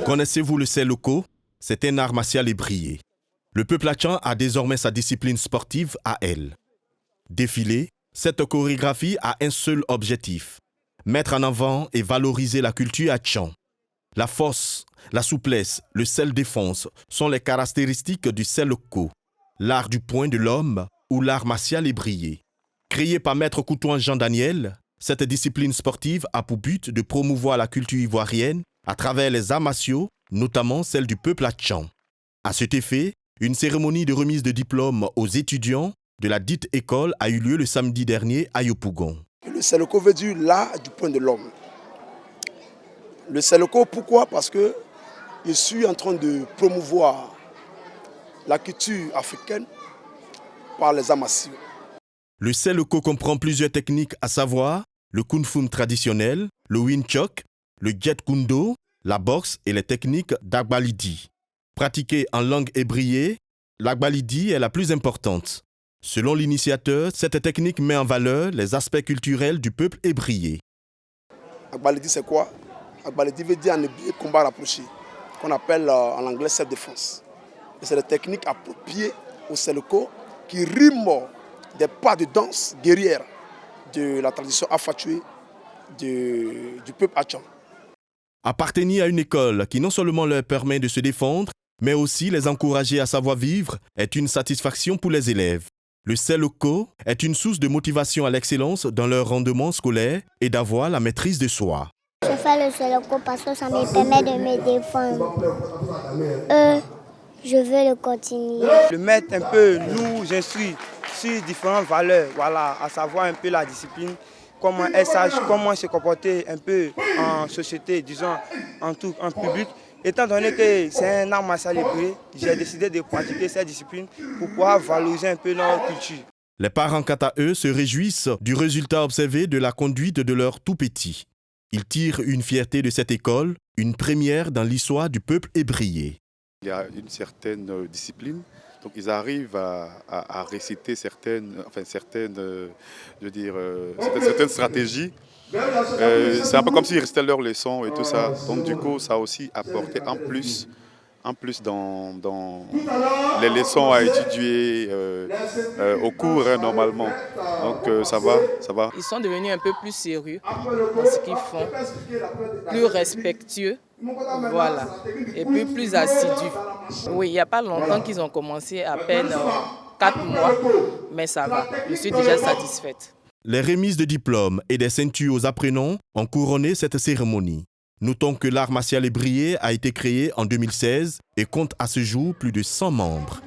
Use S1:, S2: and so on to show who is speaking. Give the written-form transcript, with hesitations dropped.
S1: Connaissez-vous le seloko? C'est un art martial ébrié. Le peuple Hatchan a désormais sa discipline sportive à elle. Défiler, cette chorégraphie a un seul objectif: mettre en avant et valoriser la culture Hatchan. La force, la souplesse, le self-défense sont les caractéristiques du seloko, l'art du poing de l'homme ou l'art martial ébrié. Créée par Maître Koutouan Jean Daniel, cette discipline sportive a pour but de promouvoir la culture ivoirienne à travers les arts martiaux, notamment celle du peuple Hatchan. À cet effet, une cérémonie de remise de diplôme aux étudiants de la dite école a eu lieu le samedi dernier à Yopougon.
S2: Le seloko veut dire l'art du poing de l'homme. Le seloko, pourquoi? Parce que je suis en train de promouvoir la culture africaine par les arts martiaux.
S1: Le seloko comprend plusieurs techniques, à savoir le kung-fu traditionnel, le wing chok, le jet kundo, la boxe et les techniques d'agbalidi. Pratiquée en langue ébriée, l'agbalidi est la plus importante. Selon l'initiateur, cette technique met en valeur les aspects culturels du peuple ébrié.
S2: Agbalidi, c'est quoi? Agbalidi veut dire en ébrié combat rapproché, qu'on appelle en anglais self-défense. C'est des techniques appropriées au seloko qui riment des pas de danse guerrière de la tradition afro-tchoué du peuple Hatchan.
S1: Appartenir à une école qui non seulement leur permet de se défendre, mais aussi les encourager à savoir vivre est une satisfaction pour les élèves. Le seloko est une source de motivation à l'excellence dans leur rendement scolaire et d'avoir la maîtrise de soi.
S3: Je fais le seloko parce que ça me permet de me défendre. Je veux le continuer.
S4: Le maître un peu nous instruit sur différentes valeurs, voilà, à savoir un peu la discipline, comment elle sache comment se comporter un peu en société, disons en public. Étant donné que c'est un art martial ébrié, j'ai décidé de pratiquer cette discipline pour pouvoir valoriser un peu notre culture.
S1: Les parents, quant à eux, se réjouissent du résultat observé de la conduite de leurs tout-petits. Ils tirent une fierté de cette école, une première dans l'histoire du peuple ébrié.
S5: Il y a une certaine discipline, donc ils arrivent à réciter certaines stratégies. C'est un peu comme s'ils récitaient leurs leçons et tout ça. Donc du coup, ça a aussi apporté en plus dans les leçons à étudier au cours normalement. Donc ça va.
S6: Ils sont devenus un peu plus sérieux dans ce qu'ils font, plus respectueux, voilà, et puis plus assidus. Oui, il n'y a pas longtemps qu'ils ont commencé, à peine 4 mois, mais ça va, je suis déjà satisfaite.
S1: Les remises de diplômes et des ceintures aux apprenants ont couronné cette cérémonie. Notons que l'art martial ébrié a été créé en 2016 et compte à ce jour plus de 100 membres.